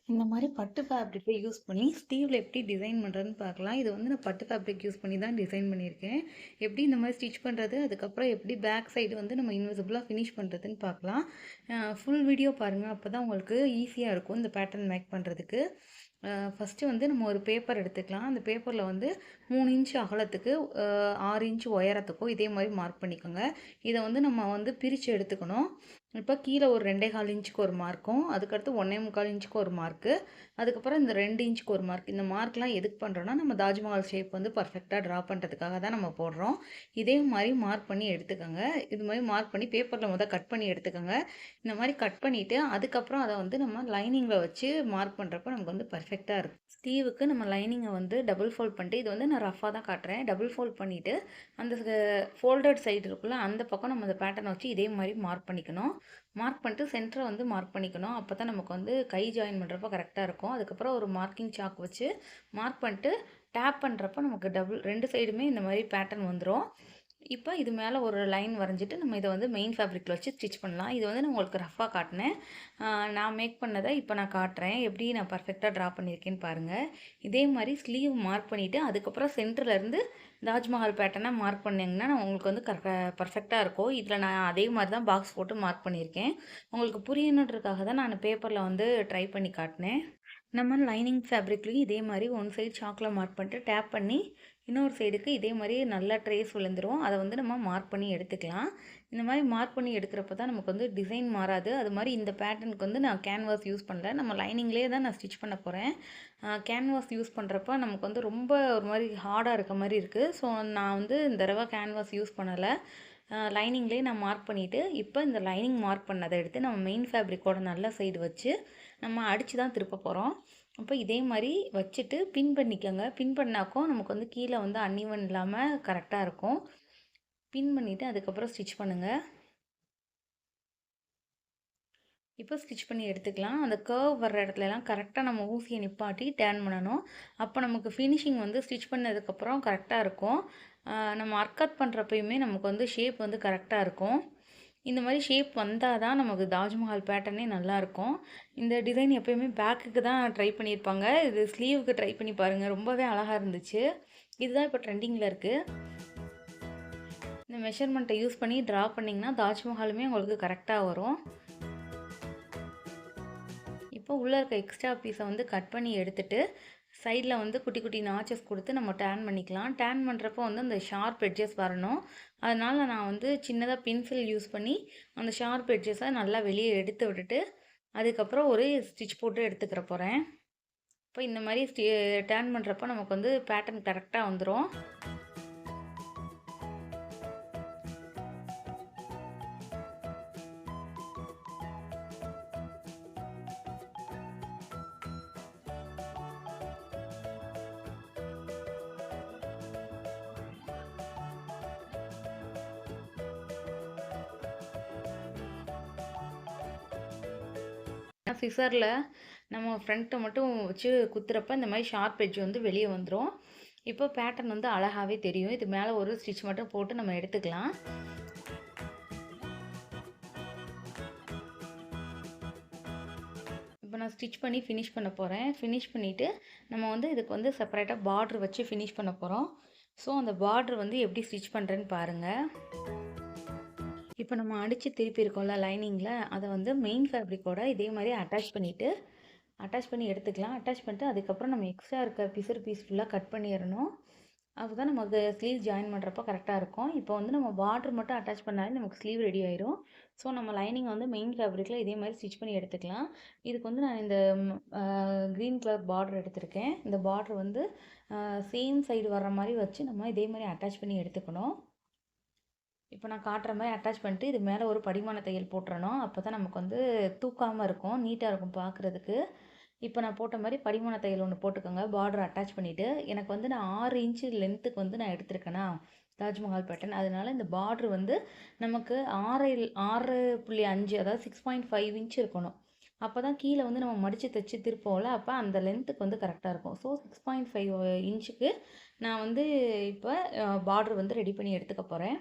இந்த மாதிரி பட்டு ஃபேப்ரிக்கை யூஸ் பண்ணி ஸ்லீவில் எப்படி டிசைன் பண்ணுறதுன்னு பார்க்கலாம். இது வந்து நான் பட்டு ஃபேப்ரிக் யூஸ் பண்ணி தான் டிசைன் பண்ணியிருக்கேன். எப்படி இந்த மாதிரி ஸ்டிச் பண்ணுறது, அதுக்கப்புறம் எப்படி பேக் சைடு வந்து நம்ம இன்விசிபிளாக ஃபினிஷ் பண்ணுறதுன்னு பார்க்கலாம். ஃபுல் வீடியோ பாருங்கள், அப்போ தான் உங்களுக்கு ஈஸியாக இருக்கும் இந்த பேட்டர்ன் மேக் பண்ணுறதுக்கு. ஃபஸ்ட்டு வந்து நம்ம ஒரு பேப்பர் எடுத்துக்கலாம். அந்த பேப்பரில் வந்து 3 இன்ச் அகலத்துக்கு 6 இன்ச் உயரத்துக்கும் இதே மாதிரி மார்க் பண்ணிக்கோங்க. இதை வந்து நம்ம வந்து பிரித்து எடுத்துக்கணும். இப்போ கீழே ஒரு 2.25 இன்ச்சுக்கு ஒரு மார்க்கும், அதுக்கடுத்து 1.25 இன்ச்சுக்கு ஒரு மார்க்கு, அதுக்கப்புறம் இந்த 2 இன்ச்சுக்கு ஒரு மார்க். இந்த மார்க்லாம் எதுக்கு பண்ணுறோன்னா, நம்ம தாஜ்மஹால் ஷேப் வந்து பர்ஃபெக்டாக ட்ரா பண்ணுறதுக்காக தான் நம்ம போடுறோம். இதே மாதிரி மார்க் பண்ணி எடுத்துக்கோங்க. இது மாதிரி மார்க் பண்ணி பேப்பரில் கட் பண்ணி எடுத்துக்கோங்க. இந்த மாதிரி கட் பண்ணிவிட்டு அதுக்கப்புறம் அதை வந்து நம்ம லைனிங்கில் வச்சு மார்க் பண்ணுறப்ப நமக்கு வந்து பர்ஃபெக்டாக இருக்கும். ஸ்லீவுக்கு நம்ம லைனிங்கை வந்து டபுள் ஃபோல்ட் பண்ணிட்டு, இது வந்து நான் ரஃபாக தான் காட்டுறேன். டபுள் ஃபோல்ட் பண்ணிவிட்டு அந்த ஃபோல்டட் சைடு இருக்குல்ல, அந்த பக்கம் நம்ம அந்த பேட்டர்னை வச்சு இதே மாதிரி மார்க் பண்ணிக்கணும். மார்க் பண்ணிட்டு சென்டரை வந்து மார்க் பண்ணிக்கணும். அப்போ தான் நமக்கு வந்து கை ஜாயின் பண்ணுறப்ப கரெக்டாக இருக்கும். அதுக்கப்புறம் ஒரு மார்க்கிங் சாக் வச்சு மார்க் பண்ணிட்டு டேப் பண்ணுறப்ப நமக்கு டபுள் 2 சைடுமே இந்த மாதிரி பேட்டர்ன் வந்துடும். இப்போ இது மேலே ஒரு லைன் வரைஞ்சிட்டு நம்ம இதை வந்து மெயின் ஃபேப்ரிக்கில் வச்சு ஸ்டிச் பண்ணலாம். இது வந்து நான் உங்களுக்கு ரஃபாக காட்டினேன். நான் மேக் பண்ணதை இப்போ நான் காட்டுறேன், எப்படி நான் பர்ஃபெக்டாக ட்ரா பண்ணியிருக்கேன்னு பாருங்கள். இதே மாதிரி ஸ்லீவ் மார்க் பண்ணிவிட்டு அதுக்கப்புறம் சென்டர்லேருந்து தாஜ்மஹால் பேட்டர்னை மார்க் பண்ணிங்கன்னா உங்களுக்கு வந்து பர்ஃபெக்டாக இருக்கும். இதில் நான் அதே மாதிரி தான் பாக்ஸ் போட்டு மார்க் பண்ணியிருக்கேன். உங்களுக்கு புரியணுன்றதுக்காக தான் நான் பேப்பரில் வந்து ட்ரை பண்ணி காட்டினேன். நம்ம லைனிங் ஃபேப்ரிக்லேயும் இதே மாதிரி ஒன் சைடு சாக்கில் மார்க் பண்ணிட்டு டேப் பண்ணி இன்னொரு சைடுக்கு இதே மாதிரி நல்லா ட்ரேஸ் விழுந்துடும். அதை வந்து நம்ம மார்க் பண்ணி எடுத்துக்கலாம். இந்த மாதிரி மார்க் பண்ணி எடுக்கிறப்ப தான் நமக்கு வந்து டிசைன் மாறாது. அது மாதிரி இந்த பேட்டர்னுக்கு வந்து நான் கேன்வாஸ் யூஸ் பண்ணல, நம்ம லைனிங்லேயே தான் நான் ஸ்டிச் பண்ண போகிறேன். கேன்வாஸ் யூஸ் பண்ணுறப்ப நமக்கு வந்து ரொம்ப ஒரு மாதிரி ஹார்டாக இருக்க மாதிரி இருக்குது. ஸோ நான் வந்து இந்த தடவை கேன்வாஸ் யூஸ் பண்ணலை, லைனிங்லேயே நான் மார்க் பண்ணிவிட்டு இப்போ இந்த லைனிங் மார்க் பண்ணதை எடுத்து நம்ம மெயின் ஃபேப்ரிக்கோட நல்ல சைடு வச்சு நம்ம அடித்து தான் திருப்ப போகிறோம். அப்போ இதே மாதிரி வச்சுட்டு பின் பண்ணிக்கோங்க. பின் பண்ணாக்கும் நமக்கு வந்து கீழே வந்து அன்இவன் இல்லாமல் கரெக்டாக இருக்கும். பின் பண்ணிவிட்டு அதுக்கப்புறம் ஸ்டிச் பண்ணுங்கள். இப்போ ஸ்டிச் பண்ணி எடுத்துக்கலாம். அந்த கர்வ் வர்ற இடத்துலலாம் கரெக்டாக நம்ம ஊசியை நிப்பாட்டி டேர்ன் பண்ணணும். அப்போ நமக்கு ஃபினிஷிங் வந்து ஸ்டிச் பண்ணதுக்கப்புறம் கரெக்டாக இருக்கும். நம்ம அர்க்கட் பண்ணுறப்பயுமே நமக்கு வந்து ஷேப் வந்து கரெக்டாக இருக்கும். இந்த மாதிரி ஷேப் வந்தால் தான் நமக்கு தாஜ்மஹால் பேட்டர்னே நல்லாயிருக்கும். இந்த டிசைன் எப்போயுமே பேக்குக்கு தான் ட்ரை பண்ணியிருப்பாங்க. இது ஸ்லீவுக்கு ட்ரை பண்ணி பாருங்கள், ரொம்பவே அழகாக இருந்துச்சு. இதுதான் இப்போ ட்ரெண்டிங்கில் இருக்குது. இந்த மெஷர்மெண்ட்டை யூஸ் பண்ணி ட்ரா பண்ணிங்கன்னா தாஜ்மஹாலுமே உங்களுக்கு கரெக்டாக வரும். இப்போ உள்ளே இருக்க எக்ஸ்ட்ரா பீஸை வந்து கட் பண்ணி எடுத்துகிட்டு சைடில் வந்து குட்டி குட்டி நாச்சஸ் கொடுத்து நம்ம டேன் பண்ணிக்கலாம். டேன் பண்ணுறப்போ வந்து அந்த ஷார்ப் எட்ஜஸ் வரணும். அதனால் நான் வந்து சின்னதாக பென்சில் யூஸ் பண்ணி அந்த ஷார்ப் எட்ஜஸை நல்லா வெளியே எடுத்து விட்டுட்டு அதுக்கப்புறம் ஒரு ஸ்டிச் போட்டு எடுத்துக்கிற போகிறேன். இப்போ இந்த மாதிரி டேன் பண்ணுறப்போ நமக்கு வந்து பேட்டர்ன் கரெக்டாக வந்துடும். சிசரில் நம்ம ஃப்ரண்ட்டை மட்டும் வச்சு குத்துறப்ப இந்த மாதிரி ஷார்ப் எட்ஜ் வந்து வெளியே வந்துடும். இப்போ பேட்டர்ன் வந்து அழகாகவே தெரியும். இது மேலே ஒரு ஸ்டிச் மட்டும் போட்டு நம்ம எடுத்துக்கலாம். இப்போ நான் ஸ்டிச் பண்ணி ஃபினிஷ் பண்ண போகிறேன். ஃபினிஷ் பண்ணிவிட்டு நம்ம வந்து இதுக்கு வந்து செப்பரேட்டாக பார்ட்ரு வச்சு ஃபினிஷ் பண்ண போகிறோம். ஸோ அந்த பார்ட்ரு வந்து எப்படி ஸ்டிச் பண்ணுறேன்னு பாருங்கள். இப்போ நம்ம அடித்து திருப்பி இருக்கோம்ல லைனிங்கில், அதை வந்து மெயின் ஃபேப்ரிக்கோட இதே மாதிரி அட்டாச் பண்ணி எடுத்துக்கலாம். அட்டாச் பண்ணிட்டு அதுக்கப்புறம் நம்ம எக்ஸ்ட்ரா இருக்க பீஸ் ஃபுல்லாக கட் பண்ணிடணும். அப்போ தான் நமக்கு ஸ்லீவ் ஜாயின் பண்ணுறப்போ கரெக்டாக இருக்கும். இப்போ வந்து நம்ம பார்டர் மட்டும் அட்டாச் பண்ணாலே நமக்கு ஸ்லீவ் ரெடி ஆயிரும். ஸோ நம்ம லைனிங் வந்து மெயின் ஃபேப்ரிக்கில் இதே மாதிரி ஸ்டிச் பண்ணி எடுத்துக்கலாம். இதுக்கு வந்து நான் இந்த க்ரீன் கலர் பார்டர் எடுத்திருக்கேன். இந்த பார்டர் வந்து சேம் சைடு வர்ற மாதிரி வச்சு நம்ம இதே மாதிரி அட்டாச் பண்ணி எடுத்துக்கணும். இப்போ நான் காட்டுற மாதிரி அட்டாச் பண்ணிட்டு இது மேலே ஒரு படிமான தையல் போட்டுறணும். அப்போ தான் நமக்கு வந்து தூக்காமல் இருக்கும், நீட்டாக இருக்கும் பார்க்குறதுக்கு. இப்போ நான் போட்ட மாதிரி படிமான தையல் ஒன்று போட்டுக்கோங்க. பார்டர் அட்டாச் பண்ணிவிட்டு எனக்கு வந்து நான் 6 இன்ச்சு லென்த்துக்கு வந்து நான் எடுத்திருக்கேனா தாஜ்மஹால் பேட்டர்ன், அதனால இந்த பார்டர் வந்து நமக்கு 6.5 அதாவது 6.5 இன்ச் இருக்கணும். அப்போ தான் கீழே வந்து நம்ம மடித்து தைச்சி திருப்போம்ல, அப்போ அந்த லென்த்துக்கு வந்து கரெக்டாக இருக்கும். ஸோ 6.5 இன்ச்சுக்கு நான் வந்து இப்போ பார்டர் வந்து ரெடி பண்ணி எடுத்துக்க போகிறேன்.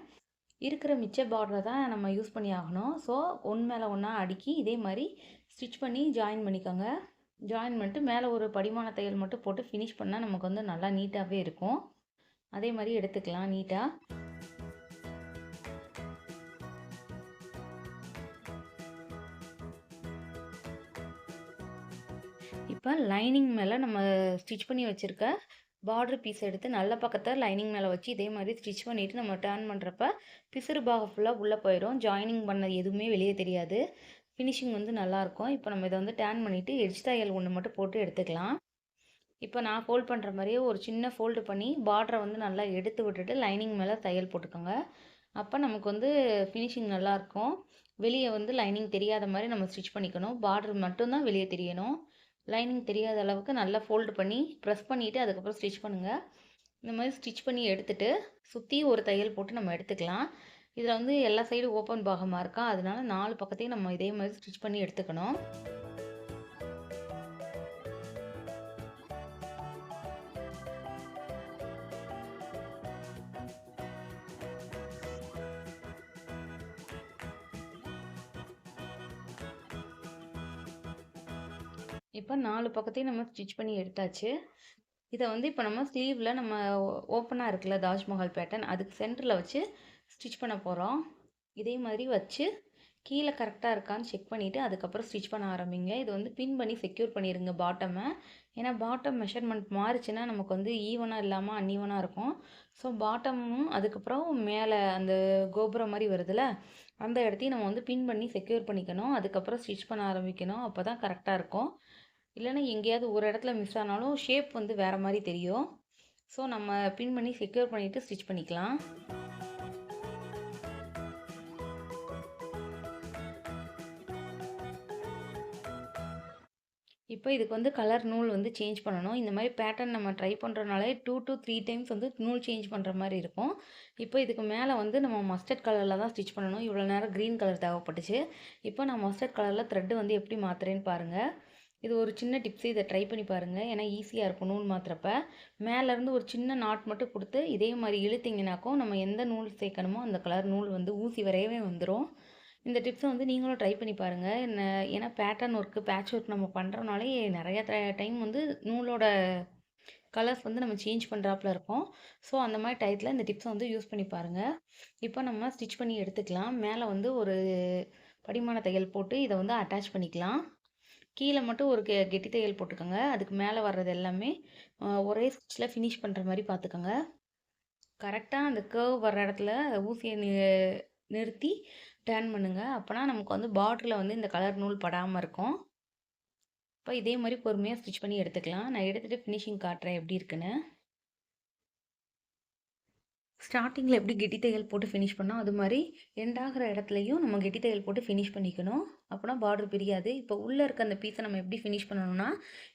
இருக்கிற மிச்ச பார்டரை தான் நம்ம யூஸ் பண்ணி ஆகணும். ஸோ ஒன்று மேலே ஒன்றா அடுக்கி இதே மாதிரி ஸ்டிச் பண்ணி ஜாயின் பண்ணிக்கோங்க. ஜாயின் பண்ணிட்டு மேலே ஒரு படிமான தையல் மட்டும் போட்டு ஃபினிஷ் பண்ணால் நமக்கு வந்து நல்லா நீட்டாகவே இருக்கும். அதே மாதிரி எடுத்துக்கலாம் நீட்டாக. இப்போ லைனிங் மேலே நம்ம ஸ்டிச் பண்ணி வச்சுருக்க பார்டர் பீஸ் எடுத்து நல்ல பக்கத்தை லைனிங் மேலே வச்சு இதே மாதிரி ஸ்டிச் பண்ணிவிட்டு நம்ம டர்ன் பண்ணுறப்ப பிசுறு பாகம் ஃபுல்லாக உள்ளே போயிடும். ஜாயினிங் பண்ணது எதுவுமே வெளியே தெரியாது. ஃபினிஷிங் வந்து நல்லாயிருக்கும். இப்போ நம்ம இதை வந்து டர்ன் பண்ணிவிட்டு எட்ஜ் தையல் ஒன்று மட்டும் போட்டு எடுத்துக்கலாம். இப்போ நான் ஃபோல்ட் பண்ணுற மாதிரியே ஒரு சின்ன ஃபோல்டு பண்ணி பார்டரை வந்து நல்லா எடுத்து விட்டுட்டு லைனிங் மேலே தையல் போட்டுக்கோங்க. அப்போ நமக்கு வந்து ஃபினிஷிங் நல்லாயிருக்கும். வெளியே வந்து லைனிங் தெரியாத மாதிரி நம்ம ஸ்டிச் பண்ணிக்கணும். பார்டர் மட்டும்தான் வெளியே தெரியணும். லைனிங் தெரியாத அளவுக்கு நல்லா ஃபோல்டு பண்ணி ப்ரெஸ் பண்ணிவிட்டு அதுக்கப்புறம் ஸ்டிச் பண்ணுங்கள். இந்த மாதிரி ஸ்டிச் பண்ணி எடுத்துகிட்டு சுற்றி ஒரு தையல் போட்டு நம்ம எடுத்துக்கலாம். இதில் வந்து எல்லா சைடும் ஓப்பன் பாகமாக இருக்கா, அதனால 4 பக்கத்தையும் நம்ம இதே மாதிரி ஸ்டிச் பண்ணி எடுத்துக்கணும். இப்போ 4 பக்கத்தையும் நம்ம ஸ்டிச் பண்ணி எடுத்தாச்சு. இதை வந்து இப்போ நம்ம ஸ்லீவில் நம்ம ஓப்பனாக இருக்குல்ல தாஜ்மஹால் பேட்டர்ன், அதுக்கு சென்டரில் வச்சு ஸ்டிச் பண்ண போகிறோம். இதே மாதிரி வச்சு கீழே கரெக்டாக இருக்கான்னு செக் பண்ணிவிட்டு அதுக்கப்புறம் ஸ்டிச் பண்ண ஆரம்பிங்க. இது வந்து பின் பண்ணி செக்யூர் பண்ணிடுங்க பாட்டமை. ஏன்னா பாட்டம் மெஷர்மெண்ட் மாறிச்சுன்னா நமக்கு வந்து ஈவனாக இல்லாமல் அன்ஈவனாக இருக்கும். ஸோ பாட்டமும் அதுக்கப்புறம் மேலே அந்த கோபுரம் மாதிரி வருதுல்ல, அந்த இடத்தையும் நம்ம வந்து பின் பண்ணி செக்யூர் பண்ணிக்கணும். அதுக்கப்புறம் ஸ்டிச் பண்ண ஆரம்பிக்கணும். அப்போ தான் கரெக்டாக இருக்கும். இல்லைன்னா எங்கேயாவது ஒரு இடத்துல மிஸ் ஆனாலும் ஷேப் வந்து வேறு மாதிரி தெரியும். ஸோ நம்ம பின் பண்ணி செக்யூர் பண்ணிவிட்டு ஸ்டிச் பண்ணிக்கலாம். இப்போ இதுக்கு வந்து கலர் நூல் வந்து சேஞ்ச் பண்ணணும். இந்த மாதிரி பேட்டர்ன் நம்ம ட்ரை பண்ணுறனாலே 2 to 3 டைம்ஸ் வந்து நூல் சேஞ்ச் பண்ணுற மாதிரி இருக்கும். இப்போ இதுக்கு மேலே வந்து நம்ம மஸ்டர்ட் கலரில் தான் ஸ்டிச் பண்ணணும். இவ்வளோ நேரம் க்ரீன் கலர் தேவைப்பட்டுச்சு. இப்போ நான் மஸ்டர்ட் கலரில் த்ரெட்டு வந்து எப்படி மாற்றுறேன்னு பாருங்கள். இது ஒரு சின்ன டிப்ஸு, இதை ட்ரை பண்ணி பாருங்கள். ஏன்னா ஈஸியாக இருக்கும் நூல் மாற்றுறப்ப. மேலேருந்து ஒரு சின்ன நாட் மட்டும் கொடுத்து இதே மாதிரி இழுத்திங்கனாக்கும் நம்ம எந்த நூல் சேர்க்கணுமோ அந்த கலர் நூல் வந்து ஊசி வரையவே வந்துடும். இந்த டிப்ஸை வந்து நீங்களும் ட்ரை பண்ணி பாருங்கள். ஏன்னா பேட்டர்ன் ஒர்க்கு, பேட்ச் ஒர்க் நம்ம பண்ணுறனாலே நிறைய டைம் வந்து நூலோட கலர்ஸ் வந்து நம்ம சேஞ்ச் பண்ணுறாப்புல இருக்கும். ஸோ அந்த மாதிரி டயத்தில் இந்த டிப்ஸை வந்து யூஸ் பண்ணி பாருங்கள். இப்போ நம்ம ஸ்டிச் பண்ணி எடுத்துக்கலாம். மேலே வந்து ஒரு படிமான தையல் போட்டு இதை வந்து அட்டாச் பண்ணிக்கலாம். கீழே மட்டும் ஒரு கெட்டி தையல் போட்டுக்கோங்க. அதுக்கு மேலே வர்றது எல்லாமே ஒரே ஸ்டிச்சில் ஃபினிஷ் பண்ணுற மாதிரி பார்த்துக்கோங்க. கரெக்டாக அந்த கர்வ் வர்ற இடத்துல ஊசியை நிறுத்தி டர்ன் பண்ணுங்கள். அப்போனா நமக்கு வந்து பார்டரில் வந்து இந்த கலர் நூல் படாமல் இருக்கும். இப்போ இதே மாதிரி பொறுமையாக ஸ்டிச் பண்ணி எடுத்துக்கலாம். நான் எடுத்துகிட்டு ஃபினிஷிங் காட்டுறேன் எப்படி இருக்குன்னு. ஸ்டார்டிங்கில் எப்படி கெட்டி தையல் போட்டு ஃபினிஷ் பண்ணோம், அது மாதிரி எண்ட் ஆகிற இடத்துலையும் நம்ம கெட்டி தையல் போட்டு ஃபினிஷ் பண்ணிக்கணும். அப்போனா பார்டர் பிரியாது. இப்போ உள்ளே இருக்க அந்த பீஸை நம்ம எப்படி ஃபினிஷ் பண்ணணும்னா,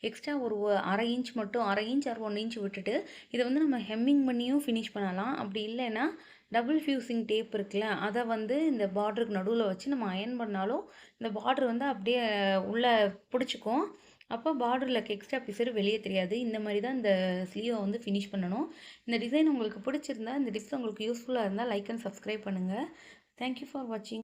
எக்ஸ்ட்ரா ஒரு 1/2 இன்ச் மட்டும் 1/2 இன்ச் ஆர் 1 இன்ச் விட்டுட்டு இதை வந்து நம்ம ஹெம்மிங் பண்ணியும் ஃபினிஷ் பண்ணலாம். அப்படி இல்லைன்னா டபுள் ஃபியூசிங் டேப் இருக்குல்ல, அதை வந்து இந்த பார்டருக்கு நடுவில் வச்சு நம்ம அயன் பண்ணாலும் இந்த பார்டர் வந்து அப்படியே உள்ளே பிடிச்சிக்கும். அப்போ பார்டரில் இருக்க எக்ஸ்ட்ரா பீஸர் வெளியே தெரியாது. இந்த மாதிரி தான் இந்த ஸ்லீவை வந்து ஃபினிஷ் பண்ணணும். இந்த டிசைன் உங்களுக்கு பிடிச்சிருந்தா, இந்த டிப்ஸ் உங்களுக்கு யூஸ்ஃபுல்லாக இருந்தால் லைக் அண்ட் சப்ஸ்கிரைப் பண்ணுங்கள். தேங்க்யூ ஃபார் வாட்சிங்.